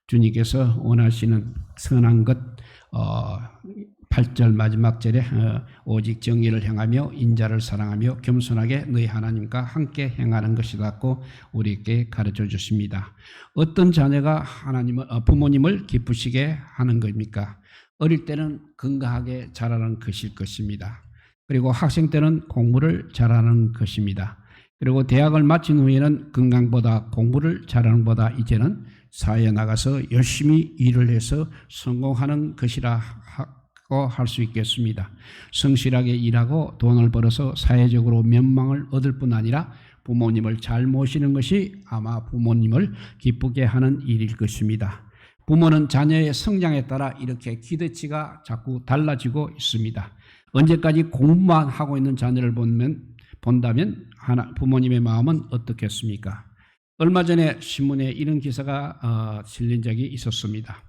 주님께서 원하시는 선한 것 8절 마지막 절에 오직 정의를 행하며 인자를 사랑하며 겸손하게 너희 하나님과 함께 행하는 것이라고 우리에게 가르쳐 주십니다. 어떤 자녀가 부모님을 기쁘시게 하는 겁니까? 어릴 때는 건강하게 자라는 것일 것입니다. 그리고 학생 때는 공부를 잘하는 것입니다. 그리고 대학을 마친 후에는 건강보다 공부를 잘하는 것보다 이제는 사회에 나가서 열심히 일을 해서 성공하는 것이라 할 수 있겠습니다. 성실하게 일하고 돈을 벌어서 사회적으로 면망을 얻을 뿐 아니라 부모님을 잘 모시는 것이 아마 부모님을 기쁘게 하는 일일 것입니다. 부모는 자녀의 성장에 따라 이렇게 기대치가 자꾸 달라지고 있습니다. 언제까지 공부만 하고 있는 자녀를 본다면 부모님의 마음은 어떻겠습니까? 얼마 전에 신문에 이런 기사가 실린 적이 있었습니다.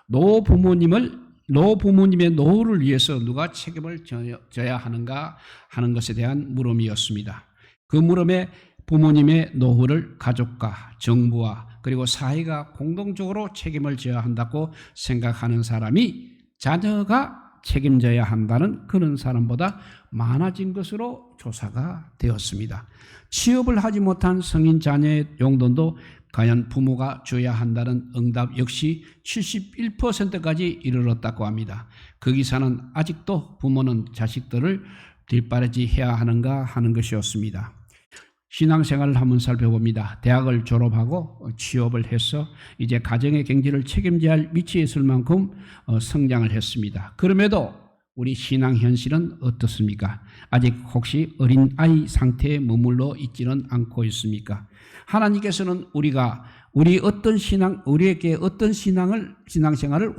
노부모님의 노후를 위해서 누가 책임을 져야 하는가 하는 것에 대한 물음이었습니다. 그 물음에 부모님의 노후를 가족과 정부와 그리고 사회가 공동적으로 책임을 져야 한다고 생각하는 사람이 자녀가 책임져야 한다는 그런 사람보다 많아진 것으로 조사가 되었습니다. 취업을 하지 못한 성인 자녀의 용돈도 과연 부모가 줘야 한다는 응답 역시 71%까지 이르렀다고 합니다. 그 기사는 아직도 부모는 자식들을 뒷바라지해야 하는가 하는 것이었습니다. 신앙생활을 한번 살펴봅니다. 대학을 졸업하고 취업을 해서 이제 가정의 경제를 책임져야 할 위치에 있을 만큼 성장을 했습니다. 그럼에도 우리 신앙 현실은 어떻습니까? 아직 혹시 어린 아이 상태에 머물러 있지는 않고 있습니까? 하나님께서는 우리에게 어떤 신앙생활을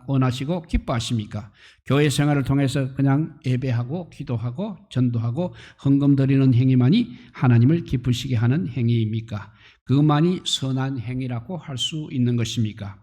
원하시고 기뻐하십니까? 교회 생활을 통해서 그냥 예배하고 기도하고 전도하고 헌금 드리는 행위만이 하나님을 기쁘시게 하는 행위입니까? 그만이 선한 행위라고 할 수 있는 것입니까?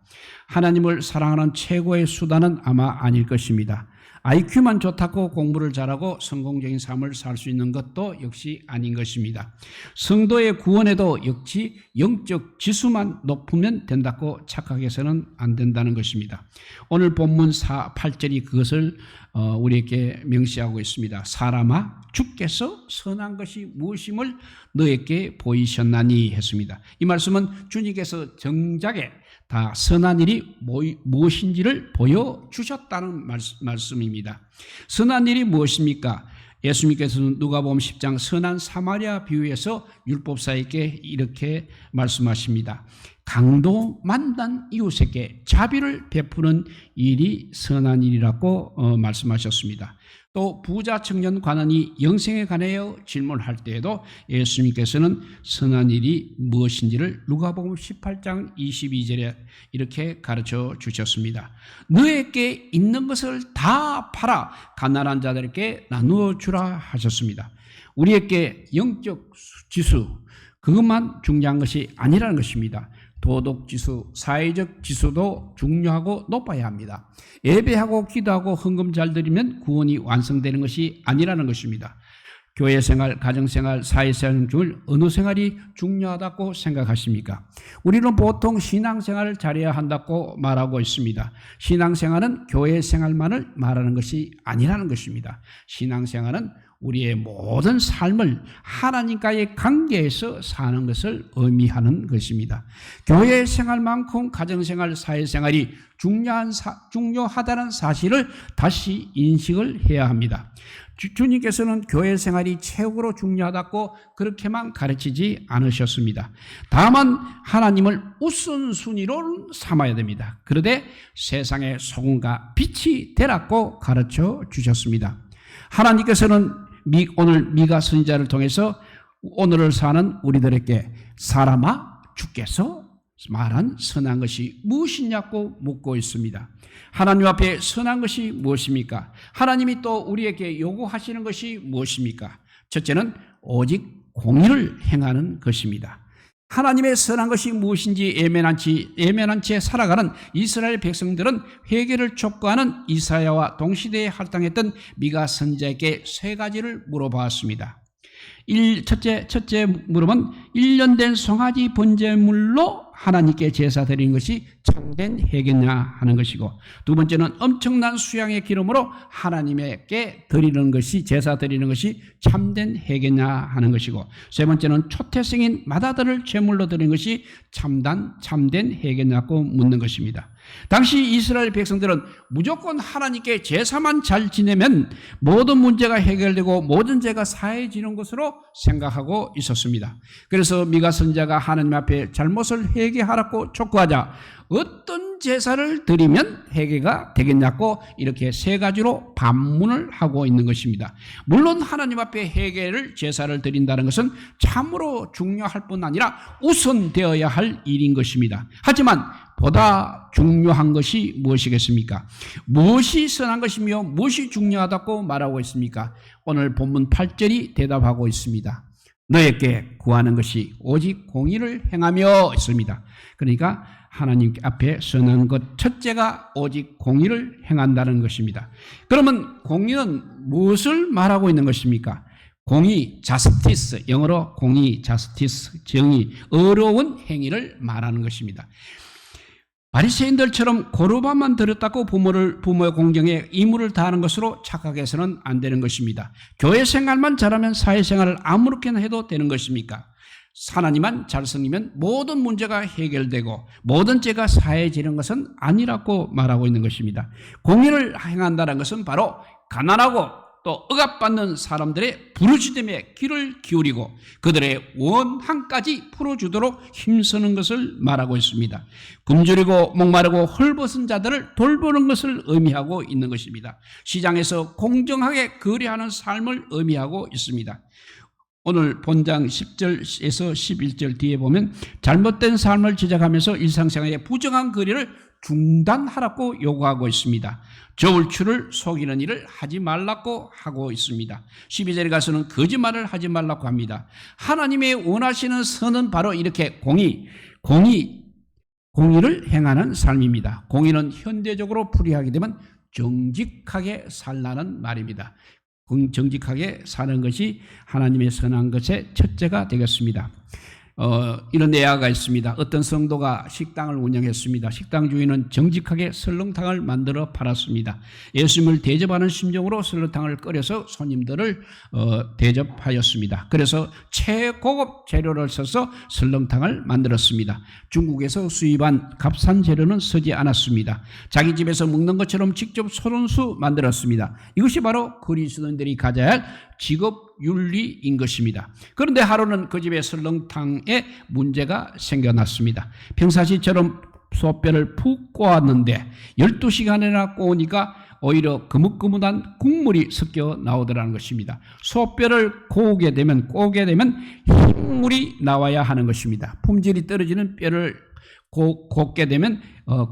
하나님을 사랑하는 최고의 수단은 아마 아닐 것입니다. IQ만 좋다고 공부를 잘하고 성공적인 삶을 살 수 있는 것도 역시 아닌 것입니다. 성도의 구원에도 역시 영적 지수만 높으면 된다고 착각해서는 안 된다는 것입니다. 오늘 본문 8절이 그것을 우리에게 명시하고 있습니다. 사람아, 주께서 선한 것이 무엇임을 너에게 보이셨나니 했습니다. 이 말씀은 주님께서 정작에 다 선한 일이 무엇인지를 보여주셨다는 말씀입니다. 선한 일이 무엇입니까? 예수님께서는 누가복음 10장 선한 사마리아 비유에서 율법사에게 이렇게 말씀하십니다. 강도 만난 이웃에게 자비를 베푸는 일이 선한 일이라고 말씀하셨습니다. 또 부자 청년 관원이 영생에 관하여 질문할 때에도 예수님께서는 선한 일이 무엇인지를 누가복음 18장 22절에 이렇게 가르쳐 주셨습니다. 너에게 있는 것을 다 팔아 가난한 자들에게 나누어 주라 하셨습니다. 우리에게 영적 지수 그것만 중요한 것이 아니라는 것입니다. 도덕 지수, 사회적 지수도 중요하고 높아야 합니다. 예배하고 기도하고 헌금 잘 드리면 구원이 완성되는 것이 아니라는 것입니다. 교회 생활, 가정 생활, 사회 생활 중 어느 생활이 중요하다고 생각하십니까? 우리는 보통 신앙 생활을 잘해야 한다고 말하고 있습니다. 신앙 생활은 교회 생활만을 말하는 것이 아니라는 것입니다. 신앙 생활은 우리의 모든 삶을 하나님과의 관계에서 사는 것을 의미하는 것입니다. 교회 생활만큼 가정생활, 사회생활이 중요하다는 사실을 다시 인식을 해야 합니다. 주님께서는 교회 생활이 최고로 중요하다고 그렇게만 가르치지 않으셨습니다. 다만 하나님을 우선순위로 삼아야 됩니다. 그런데 세상의 소금과 빛이 되라고 가르쳐 주셨습니다. 하나님께서는 오늘 미가 선지자를 통해서 오늘을 사는 우리들에게 사람아 주께서 말한 선한 것이 무엇이냐고 묻고 있습니다. 하나님 앞에 선한 것이 무엇입니까? 하나님이 또 우리에게 요구하시는 것이 무엇입니까? 첫째는 오직 공의를 행하는 것입니다. 하나님의 선한 것이 무엇인지 예면한 채 살아가는 이스라엘 백성들은 회개를 촉구하는 이사야와 동시대에 활동했던 미가 선지자에게 세 가지를 물어보았습니다. 첫째 물음은 1년 된 송아지 번제물로 하나님께 제사 드리는 것이 참된 회개냐 하는 것이고, 두 번째는 엄청난 수양의 기름으로 하나님께 드리는 것이, 제사 드리는 것이 참된 회개냐 하는 것이고, 세 번째는 초태생인 맏아들을 제물로 드리는 것이 참된 회개냐고 묻는 것입니다. 당시 이스라엘 백성들은 무조건 하나님께 제사만 잘 지내면 모든 문제가 해결되고 모든 죄가 사해지는 것으로 생각하고 있었습니다. 그래서 미가 선지자가 하나님 앞에 잘못을 회개하라고 촉구하자 어떤 제사를 드리면 회개가 되겠냐고 이렇게 세 가지로 반문을 하고 있는 것입니다. 물론 하나님 앞에 회개를, 제사를 드린다는 것은 참으로 중요할 뿐 아니라 우선되어야 할 일인 것입니다. 하지만 보다 중요한 것이 무엇이겠습니까? 무엇이 선한 것이며 무엇이 중요하다고 말하고 있습니까? 오늘 본문 8절이 대답하고 있습니다. 너에게 구하는 것이 오직 공의를 행하며 있습니다. 그러니까 하나님 앞에 선한 것 첫째가 오직 공의를 행한다는 것입니다. 그러면 공의는 무엇을 말하고 있는 것입니까? 공의, 자스티스, 영어로 공의, 자스티스, 정의, 어려운 행위를 말하는 것입니다. 바리새인들처럼 고르반만 들었다고 부모의 공경에 의무를 다하는 것으로 착각해서는 안 되는 것입니다. 교회 생활만 잘하면 사회생활을 아무렇게나 해도 되는 것입니까? 하나님만 잘 섬기면 모든 문제가 해결되고 모든 죄가 사해지는 것은 아니라고 말하고 있는 것입니다. 공의를 행한다는 것은 바로 가난하고 또 억압받는 사람들의 부르짖음에 귀를 기울이고 그들의 원한까지 풀어주도록 힘쓰는 것을 말하고 있습니다. 굶주리고 목마르고 헐벗은 자들을 돌보는 것을 의미하고 있는 것입니다. 시장에서 공정하게 거래하는 삶을 의미하고 있습니다. 오늘 본장 10절에서 11절 뒤에 보면 잘못된 삶을 지적하면서 일상생활의 부정한 거래를 중단하라고 요구하고 있습니다. 저울추를 속이는 일을 하지 말라고 하고 있습니다. 12절에 가서는 거짓말을 하지 말라고 합니다. 하나님의 원하시는 선은 바로 이렇게 공의를 행하는 삶입니다. 공의는 현대적으로 풀이하게 되면 정직하게 살라는 말입니다. 정직하게 사는 것이 하나님의 선한 것의 첫째가 되겠습니다. 이런 예화가 있습니다. 어떤 성도가 식당을 운영했습니다. 식당 주인은 정직하게 설렁탕을 만들어 팔았습니다. 예수님을 대접하는 심정으로 설렁탕을 끓여서 손님들을 대접하였습니다. 그래서 최고급 재료를 써서 설렁탕을 만들었습니다. 중국에서 수입한 값싼 재료는 쓰지 않았습니다. 자기 집에서 먹는 것처럼 직접 손수 만들었습니다. 이것이 바로 그리스도인들이 가져야 할 직업 윤리인 것입니다. 그런데 하루는 그 집에 설렁탕에 문제가 생겨났습니다. 평상시처럼 소뼈를 푹 꼬았는데 12시간이나 꼬으니까 오히려 거뭇거뭇한 국물이 섞여 나오더라는 것입니다. 소뼈를 꼬게 되면 흰물이 나와야 하는 것입니다. 품질이 떨어지는 뼈를 곱게 되면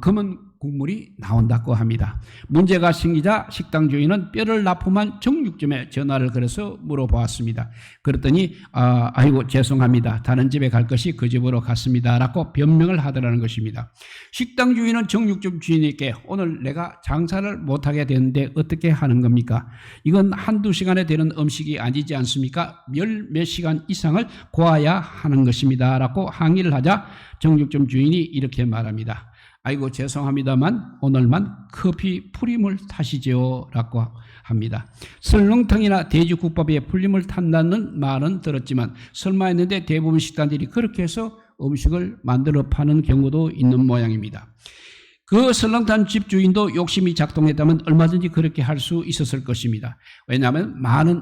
검은 국물이 나온다고 합니다. 문제가 생기자 식당 주인은 뼈를 납품한 정육점에 전화를 걸어서 물어보았습니다. 그랬더니 아이고 죄송합니다. 다른 집에 갈 것이 그 집으로 갔습니다. 라고 변명을 하더라는 것입니다. 식당 주인은 정육점 주인에게 오늘 내가 장사를 못하게 되는데 어떻게 하는 겁니까? 이건 한두 시간에 되는 음식이 아니지 않습니까? 몇 시간 이상을 구워야 하는 것입니다. 라고 항의를 하자 정육점 주인이 이렇게 말합니다. 아이고 죄송합니다만 오늘만 커피 풀림을 타시죠 라고 합니다. 설렁탕이나 돼지국밥에 풀림을 탄다는 말은 들었지만 설마 했는데 대부분 식당들이 그렇게 해서 음식을 만들어 파는 경우도 있는 모양입니다. 그 설렁탕 집 주인도 욕심이 작동했다면 얼마든지 그렇게 할 수 있었을 것입니다. 왜냐하면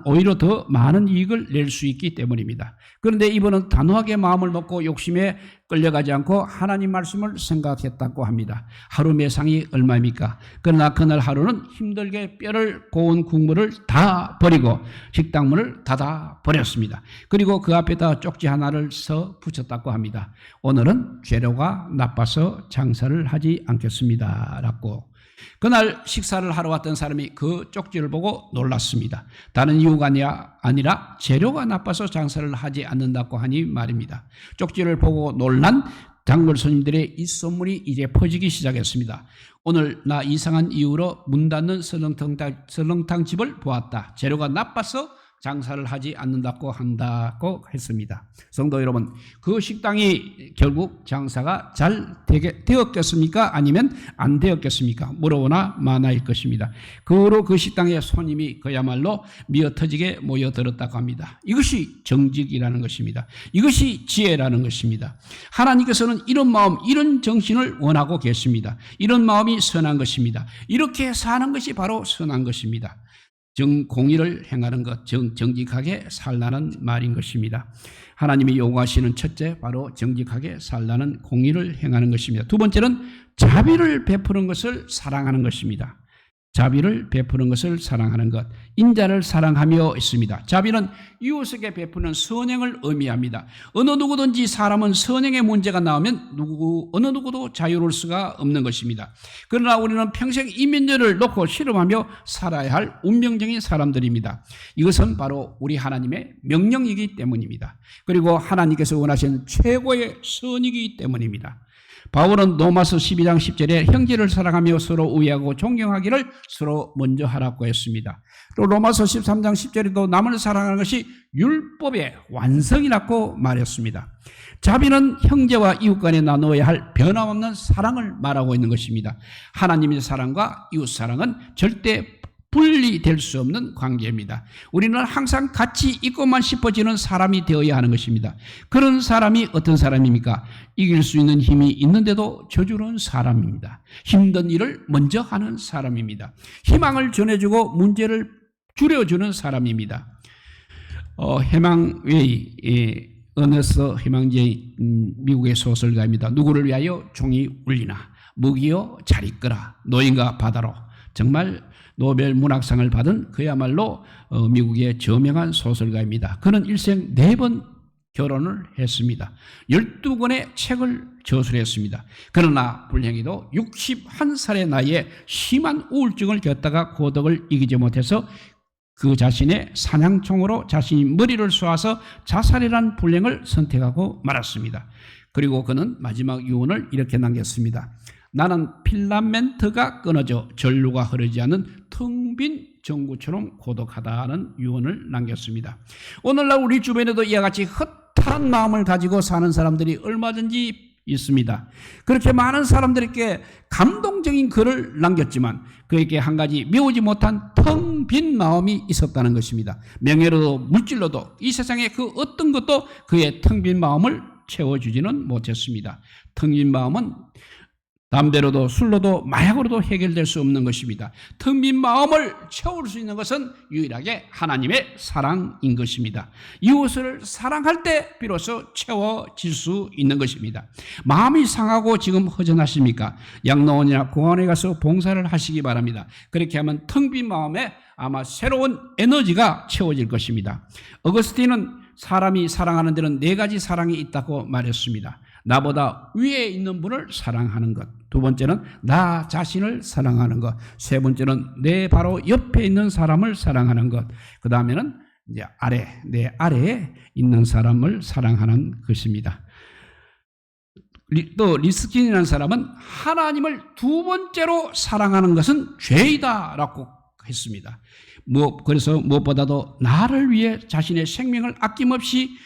오히려 더 많은 이익을 낼 수 있기 때문입니다. 그런데 이분은 단호하게 마음을 먹고 욕심에 끌려가지 않고 하나님 말씀을 생각했다고 합니다. 하루 매상이 얼마입니까? 그러나 그날 하루는 힘들게 뼈를 고운 국물을 다 버리고 식당문을 닫아 버렸습니다. 그리고 그 앞에다 쪽지 하나를 써 붙였다고 합니다. 오늘은 재료가 나빠서 장사를 하지 않겠습니다. 라고. 그날 식사를 하러 왔던 사람이 그 쪽지를 보고 놀랐습니다. 다른 이유가 아니라 재료가 나빠서 장사를 하지 않는다고 하니 말입니다. 쪽지를 보고 놀란 단골 손님들의 이 소문이 이제 퍼지기 시작했습니다. 오늘 나 이상한 이유로 문 닫는 설렁탕 집을 보았다. 재료가 나빠서 장사를 하지 않는다고 한다고 했습니다. 성도 여러분, 그 식당이 결국 장사가 잘 되었겠습니까? 아니면 안 되었겠습니까? 물어보나 마나일 것입니다. 그 후로 그 식당에 손님이 그야말로 미어터지게 모여들었다고 합니다. 이것이 정직이라는 것입니다. 이것이 지혜라는 것입니다. 하나님께서는 이런 마음, 이런 정신을 원하고 계십니다. 이런 마음이 선한 것입니다. 이렇게 사는 것이 바로 선한 것입니다. 공의를 행하는 것, 정직하게 살라는 말인 것입니다. 하나님이 요구하시는 첫째, 바로 정직하게 살라는 공의를 행하는 것입니다. 두 번째는 자비를 베푸는 것을 사랑하는 것입니다. 자비를 베푸는 것을 사랑하는 것, 인자를 사랑하며 있습니다. 자비는 이웃에게 베푸는 선행을 의미합니다. 어느 누구든지 사람은 선행의 문제가 나오면 어느 누구도 자유로울 수가 없는 것입니다. 그러나 우리는 평생 이 문제를 놓고 실험하며 살아야 할 운명적인 사람들입니다. 이것은 바로 우리 하나님의 명령이기 때문입니다. 그리고 하나님께서 원하시는 최고의 선이기 때문입니다. 바울은 로마서 12장 10절에 형제를 사랑하며 서로 우애하고 존경하기를 서로 먼저 하라고 했습니다. 또 로마서 13장 10절에도 남을 사랑하는 것이 율법의 완성이라고 말했습니다. 자비는 형제와 이웃 간에 나누어야 할 변함없는 사랑을 말하고 있는 것입니다. 하나님의 사랑과 이웃 사랑은 절대 분리될 수 없는 관계입니다. 우리는 항상 같이 있고만 싶어지는 사람이 되어야 하는 것입니다. 그런 사람이 어떤 사람입니까? 이길 수 있는 힘이 있는데도 저주는 사람입니다. 힘든 일을 먼저 하는 사람입니다. 희망을 전해주고 문제를 줄여주는 사람입니다. 해망웨이, 어너스 해망제이, 미국의 소설가입니다. 누구를 위하여 종이 울리나, 무기여 잘 있거라, 노인과 바다로. 정말 노벨 문학상을 받은 그야말로 미국의 저명한 소설가입니다. 그는 일생 4번 결혼을 했습니다. 12권의 책을 저술했습니다. 그러나 불행히도 61살의 나이에 심한 우울증을 겪다가 고독을 이기지 못해서 그 자신의 사냥총으로 자신이 머리를 쏘아서 자살이라는 불행을 선택하고 말았습니다. 그리고 그는 마지막 유언을 이렇게 남겼습니다. 나는 필라멘트가 끊어져 전류가 흐르지 않는 텅 빈 전구처럼 고독하다는 유언을 남겼습니다. 오늘날 우리 주변에도 이와 같이 허탈한 마음을 가지고 사는 사람들이 얼마든지 있습니다. 그렇게 많은 사람들에게 감동적인 글을 남겼지만 그에게 한 가지 메우지 못한 텅 빈 마음이 있었다는 것입니다. 명예로도 물질로도 이 세상의 그 어떤 것도 그의 텅 빈 마음을 채워주지는 못했습니다. 텅 빈 마음은 담배로도 술로도 마약으로도 해결될 수 없는 것입니다. 텅 빈 마음을 채울 수 있는 것은 유일하게 하나님의 사랑인 것입니다. 이웃을 사랑할 때 비로소 채워질 수 있는 것입니다. 마음이 상하고 지금 허전하십니까? 양로원이나 공원에 가서 봉사를 하시기 바랍니다. 그렇게 하면 텅 빈 마음에 아마 새로운 에너지가 채워질 것입니다. 어거스틴은 사람이 사랑하는 데는 4가지 사랑이 있다고 말했습니다. 나보다 위에 있는 분을 사랑하는 것, 두 번째는 나 자신을 사랑하는 것, 세 번째는 내 바로 옆에 있는 사람을 사랑하는 것, 그 다음에는 이제 내 아래에 있는 사람을 사랑하는 것입니다. 또 리스킨이라는 사람은 하나님을 2번째로 사랑하는 것은 죄이다라고 했습니다. 그래서 무엇보다도 나를 위해 자신의 생명을 아낌없이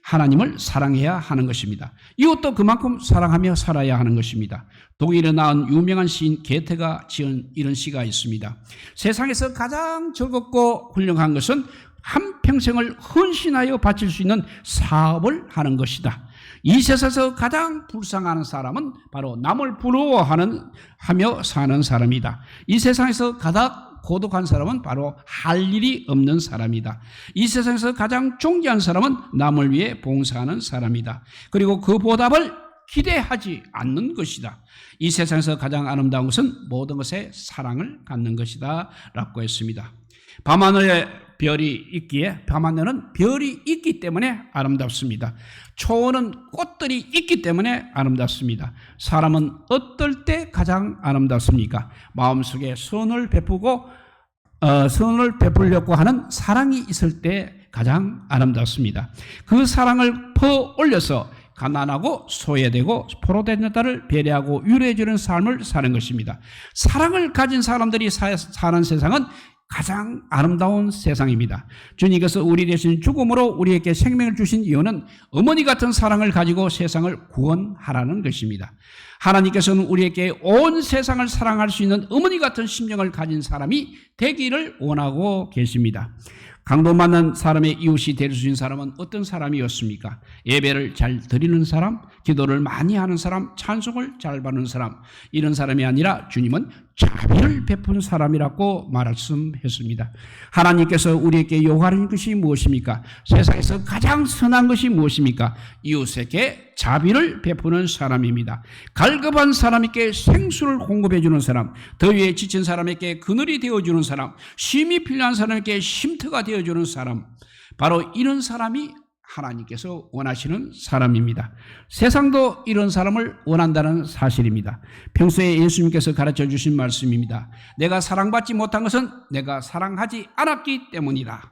하나님을 사랑해야 하는 것입니다. 이것도 그만큼 사랑하며 살아야 하는 것입니다. 독일에 나온 유명한 시인 게테가 지은 이런 시가 있습니다. 세상에서 가장 즐겁고 훌륭한 것은 한평생을 헌신하여 바칠 수 있는 사업을 하는 것이다. 이 세상에서 가장 불쌍한 사람은 바로 남을 부러워하며 사는 사람이다. 이 세상에서 가장 고독한 사람은 바로 할 일이 없는 사람이다. 이 세상에서 가장 존귀한 사람은 남을 위해 봉사하는 사람이다. 그리고 그 보답을 기대하지 않는 것이다. 이 세상에서 가장 아름다운 것은 모든 것에 사랑을 갖는 것이다 라고 했습니다. 밤하늘에 별이 있기에 밤하늘은 별이 있기 때문에 아름답습니다. 초원은 꽃들이 있기 때문에 아름답습니다. 사람은 어떨 때 가장 아름답습니까? 마음속에 선을 베풀려고 하는 사랑이 있을 때 가장 아름답습니다. 그 사랑을 퍼올려서 가난하고 소외되고 포로된 자를 배려하고 위로해주는 삶을 사는 것입니다. 사랑을 가진 사람들이 사는 세상은 가장 아름다운 세상입니다. 주님께서 우리 대신 죽음으로 우리에게 생명을 주신 이유는 어머니 같은 사랑을 가지고 세상을 구원하라는 것입니다. 하나님께서는 우리에게 온 세상을 사랑할 수 있는 어머니 같은 심령을 가진 사람이 되기를 원하고 계십니다. 강도받는 사람의 이웃이 될 수 있는 사람은 어떤 사람이었습니까? 예배를 잘 드리는 사람, 기도를 많이 하는 사람, 찬송을 잘 받는 사람, 이런 사람이 아니라 주님은 자비를 베푸는 사람이라고 말씀했습니다. 하나님께서 우리에게 요구하는 것이 무엇입니까? 세상에서 가장 선한 것이 무엇입니까? 이웃에게 자비를 베푸는 사람입니다. 갈급한 사람에게 생수를 공급해 주는 사람, 더위에 지친 사람에게 그늘이 되어주는 사람, 쉼이 필요한 사람에게 쉼터가 되어주는 사람, 바로 이런 사람이 하나님께서 원하시는 사람입니다. 세상도 이런 사람을 원한다는 사실입니다. 평소에 예수님께서 가르쳐 주신 말씀입니다. 내가 사랑받지 못한 것은 내가 사랑하지 않았기 때문이다.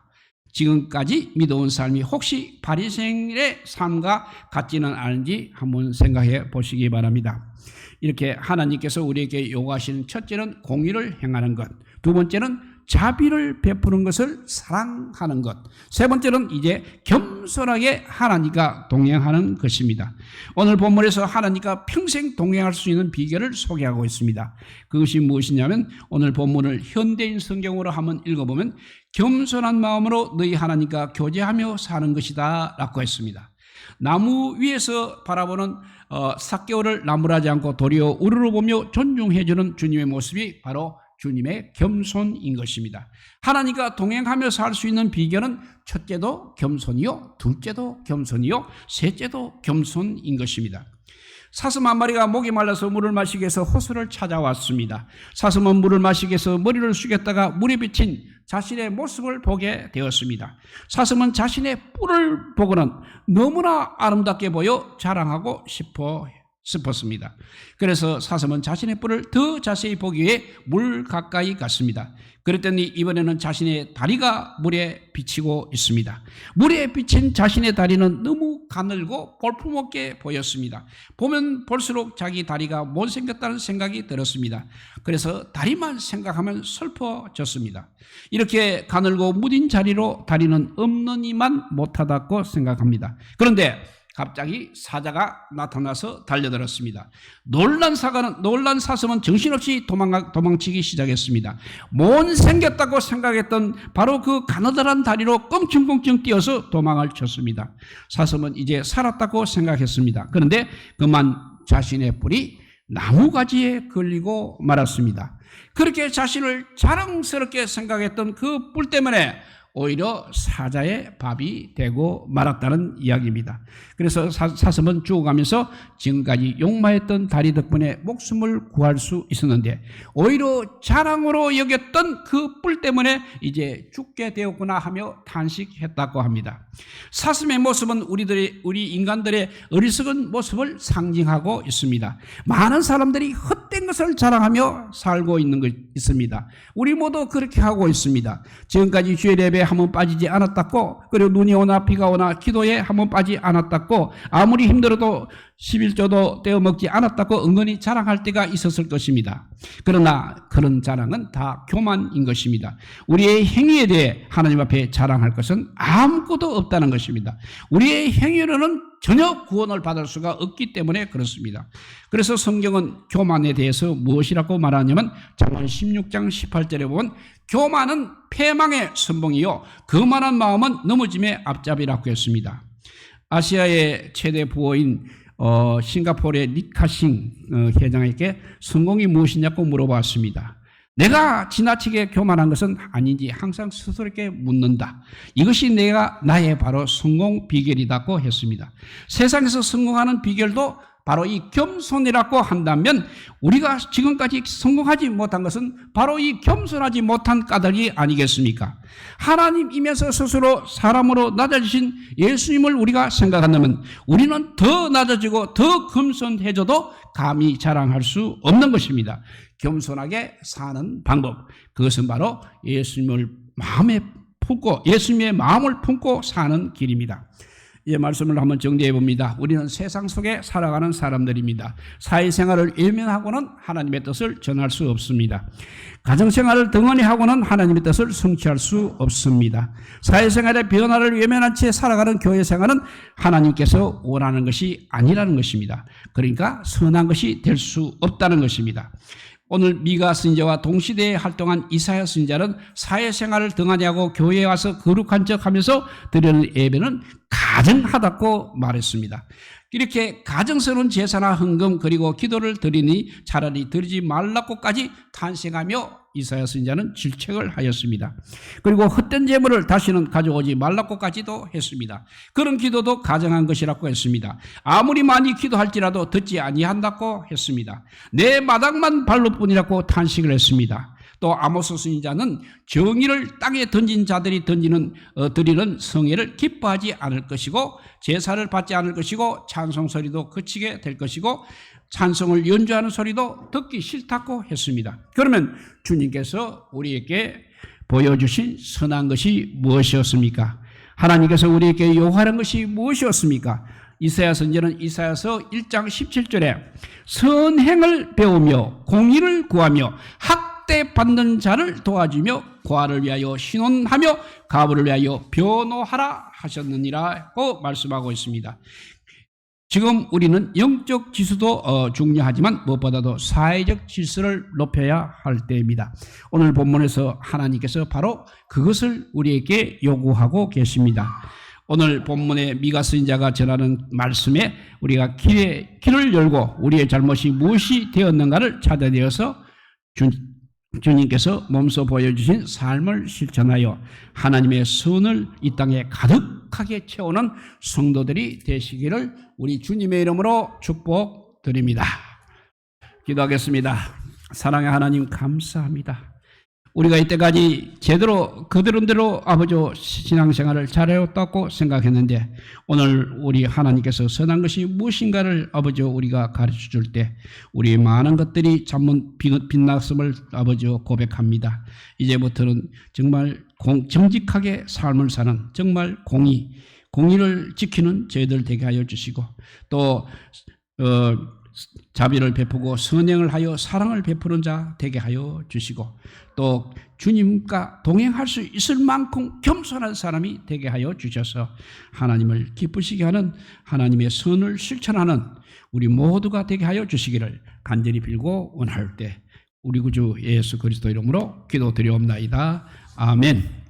지금까지 믿어온 삶이 혹시 바리새인의 삶과 같지는 않은지 한번 생각해 보시기 바랍니다. 이렇게 하나님께서 우리에게 요구하시는 첫째는 공의를 행하는 것, 두 번째는 자비를 베푸는 것을 사랑하는 것, 세 번째는 이제 겸손하게 하나님과 동행하는 것입니다. 오늘 본문에서 하나님과 평생 동행할 수 있는 비결을 소개하고 있습니다. 그것이 무엇이냐면 오늘 본문을 현대인 성경으로 한번 읽어보면 겸손한 마음으로 너희 하나님과 교제하며 사는 것이다 라고 했습니다. 나무 위에서 바라보는 삭개오를 나무라지 않고 도리어 우러러 보며 존중해주는 주님의 모습이 바로 주님의 겸손인 것입니다. 하나님과 동행하며 살 수 있는 비결은 첫째도 겸손이요, 둘째도 겸손이요, 셋째도 겸손인 것입니다. 사슴 한 마리가 목이 말라서 물을 마시기 위해서 호수를 찾아왔습니다. 사슴은 물을 마시기 위해서 머리를 숙였다가 물에 비친 자신의 모습을 보게 되었습니다. 사슴은 자신의 뿔을 보고는 너무나 아름답게 보여 자랑하고 싶었습니다. 그래서 사슴은 자신의 뿔을 더 자세히 보기 위해 물 가까이 갔습니다. 그랬더니 이번에는 자신의 다리가 물에 비치고 있습니다. 물에 비친 자신의 다리는 너무 가늘고 볼품없게 보였습니다. 보면 볼수록 자기 다리가 못생겼다는 생각이 들었습니다. 그래서 다리만 생각하면 슬퍼졌습니다. 이렇게 가늘고 무딘 자리로 다리는 없는 이만 못하다고 생각합니다. 그런데 갑자기 사자가 나타나서 달려들었습니다. 놀란 사슴은 정신없이 도망치기 시작했습니다. 못생겼다고 생각했던 바로 그 가느다란 다리로 껑충껑충 뛰어서 도망을 쳤습니다. 사슴은 이제 살았다고 생각했습니다. 그런데 그만 자신의 뿔이 나무가지에 걸리고 말았습니다. 그렇게 자신을 자랑스럽게 생각했던 그 뿔 때문에 오히려 사자의 밥이 되고 말았다는 이야기입니다. 그래서 사슴은 죽어가면서 지금까지 욕마했던 다리 덕분에 목숨을 구할 수 있었는데 오히려 자랑으로 여겼던 그 뿔 때문에 이제 죽게 되었구나 하며 탄식했다고 합니다. 사슴의 모습은 우리 인간들의 어리석은 모습을 상징하고 있습니다. 많은 사람들이 헛된 것을 자랑하며 살고 있습니다. 우리 모두 그렇게 하고 있습니다. 지금까지 주일 예배에 한번 빠지지 않았다고, 그리고 눈이 오나 비가 오나 기도에 한번 빠지지 않았다고, 아무리 힘들어도 11조도 떼어먹지 않았다고 은근히 자랑할 때가 있었을 것입니다. 그러나 그런 자랑은 다 교만인 것입니다. 우리의 행위에 대해 하나님 앞에 자랑할 것은 아무것도 없다는 것입니다. 우리의 행위로는 전혀 구원을 받을 수가 없기 때문에 그렇습니다. 그래서 성경은 교만에 대해서 무엇이라고 말하냐면 잠언 16장 18절에 보면 교만은 패망의 선봉이요 거만한 마음은 넘어짐의 앞잡이라고 했습니다. 아시아의 최대 부호인 싱가포르의 리카싱 회장에게 성공이 무엇이냐고 물어봤습니다. 내가 지나치게 교만한 것은 아닌지 항상 스스로에게 묻는다. 이것이 나의 바로 성공 비결이라고 했습니다. 세상에서 성공하는 비결도 바로 이 겸손이라고 한다면 우리가 지금까지 성공하지 못한 것은 바로 이 겸손하지 못한 까닭이 아니겠습니까? 하나님이면서 스스로 사람으로 낮아지신 예수님을 우리가 생각한다면 우리는 더 낮아지고 더 겸손해져도 감히 자랑할 수 없는 것입니다. 겸손하게 사는 방법, 그것은 바로 예수님의 마음을 품고 사는 길입니다. 이 말씀을 한번 정리해 봅니다. 우리는 세상 속에 살아가는 사람들입니다. 사회생활을 외면하고는 하나님의 뜻을 전할 수 없습니다. 가정생활을 등한히 하고는 하나님의 뜻을 성취할 수 없습니다. 사회생활의 변화를 외면한 채 살아가는 교회생활은 하나님께서 원하는 것이 아니라는 것입니다. 그러니까 선한 것이 될 수 없다는 것입니다. 오늘 미가 선지자와 동시대에 활동한 이사야 선지자는 사회생활을 등한히 하고 교회에 와서 거룩한 척하면서 드리는 예배는 가증하다고 말했습니다. 이렇게 가증스러운 제사나 헌금 그리고 기도를 드리니 차라리 드리지 말라고까지 탄식하며 이사야 선지자는 질책을 하였습니다. 그리고 헛된 재물을 다시는 가져오지 말라고까지도 했습니다. 그런 기도도 가증한 것이라고 했습니다. 아무리 많이 기도할지라도 듣지 아니한다고 했습니다. 내 마당만 발로뿐이라고 탄식을 했습니다. 또 아모스 선지자는 정의를 땅에 던진 자들이 드리는 성회를 기뻐하지 않을 것이고 제사를 받지 않을 것이고 찬송 소리도 그치게 될 것이고 찬송을 연주하는 소리도 듣기 싫다고 했습니다. 그러면 주님께서 우리에게 보여주신 선한 것이 무엇이었습니까? 하나님께서 우리에게 요구하는 것이 무엇이었습니까? 이사야 선지자는 이사야서 1장 17절에 선행을 배우며 공의를 구하며 학대받는 자를 도와주며 고아를 위하여 신원하며 가부를 위하여 변호하라 하셨느니라고 말씀하고 있습니다. 지금 우리는 영적 지수도 중요하지만 무엇보다도 사회적 질서를 높여야 할 때입니다. 오늘 본문에서 하나님께서 바로 그것을 우리에게 요구하고 계십니다. 오늘 본문의 미가 선지자가 전하는 말씀에 우리가 길을 열고 우리의 잘못이 무엇이 되었는가를 찾아내어서 주님께서 몸소 보여주신 삶을 실천하여 하나님의 선을 이 땅에 가득하게 채우는 성도들이 되시기를 우리 주님의 이름으로 축복드립니다. 기도하겠습니다. 사랑의 하나님 감사합니다. 우리가 이때까지 제대로 그대로 아버지 신앙생활을 잘해왔다고 생각했는데 오늘 우리 하나님께서 선한 것이 무엇인가를 아버지 우리가 가르쳐줄 때 우리의 많은 것들이 잠문 빛났음을 아버지 고백합니다. 이제부터는 정말 정직하게 삶을 사는 정말 공의를 지키는 저희들 되게 하여 주시고 또 자비를 베푸고 선행을 하여 사랑을 베푸는 자 되게 하여 주시고 또 주님과 동행할 수 있을 만큼 겸손한 사람이 되게 하여 주셔서 하나님을 기쁘시게 하는 하나님의 선을 실천하는 우리 모두가 되게 하여 주시기를 간절히 빌고 원할 때 우리 구주 예수 그리스도 이름으로 기도드리옵나이다. 아멘.